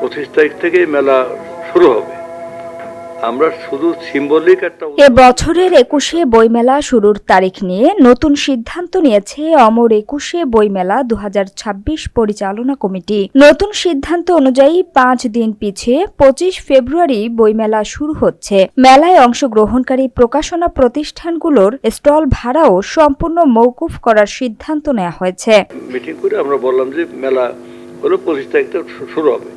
25 তারিখ থেকে মেলা শুরু হবে। আমরা শুধু সিম্বলিক একটা এ বছরের 21শে বইমেলা শুরুর তারিখ নিয়ে নতুন সিদ্ধান্ত নিয়েছে অমর 21শে বইমেলা 2026 পরিচালনা কমিটি। নতুন সিদ্ধান্ত অনুযায়ী 5 দিন পিছিয়ে 25 ফেব্রুয়ারি বইমেলা শুরু হচ্ছে। মেলায় অংশগ্রহণকারী প্রকাশনা প্রতিষ্ঠানগুলোর স্টল ভাড়াও সম্পূর্ণ মওকুফ করার সিদ্ধান্ত নেওয়া হয়েছে। মিটিং করে আমরা বললাম যে মেলা হলো 25 তারিখ থেকে শুরু হবে।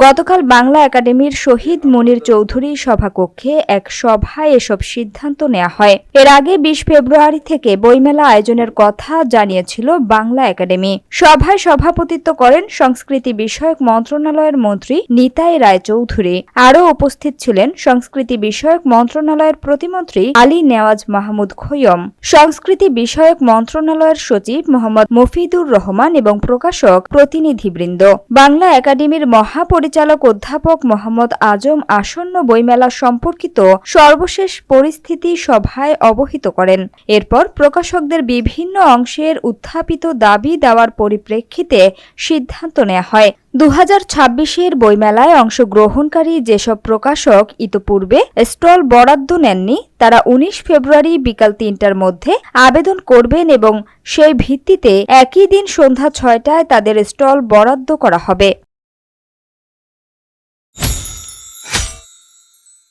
গতকাল বাংলা একাডেমির শহীদ মনির চৌধুরী সভাকক্ষে এক সভায় এসব সিদ্ধান্ত নেওয়া হয়। এর আগে 20 ফেব্রুয়ারি থেকে বইমেলা আয়োজনের কথা জানিয়েছিল বাংলা একাডেমি। সভায় সভাপতিত্ব করেন সংস্কৃতি বিষয়ক মন্ত্রণালয়ের মন্ত্রী নিতাই রায়চৌধুরী। আরও উপস্থিত ছিলেন সংস্কৃতি বিষয়ক মন্ত্রণালয়ের প্রতিমন্ত্রী আলী নেওয়াজ মাহমুদ খৈয়ম, সংস্কৃতি বিষয়ক মন্ত্রণালয়ের সচিব মোহাম্মদ মফিদুর রহমান এবং প্রকাশক প্রতিনিধিবৃন্দ। বাংলা একাডেমির মহাপরিচালক অধ্যাপক মোহাম্মদ আজম আসন্ন বইমেলা সম্পর্কিত সর্বশেষ পরিস্থিতি সভায় অবহিত করেন। এরপর প্রকাশকদের বিভিন্ন অংশের উত্থাপিত দাবি দেওয়ার পরিপ্রেক্ষিতে সিদ্ধান্ত নেওয়া হয়। 2026-এর বইমেলায় অংশগ্রহণকারী যেসব প্রকাশক ইতোপূর্বে স্টল বরাদ্দ নেননি তারা 19 ফেব্রুয়ারি বিকাল 3টার মধ্যে আবেদন করবেন এবং সেই ভিত্তিতে একই দিন সন্ধ্যা 6টায় তাদের স্টল বরাদ্দ করা হবে।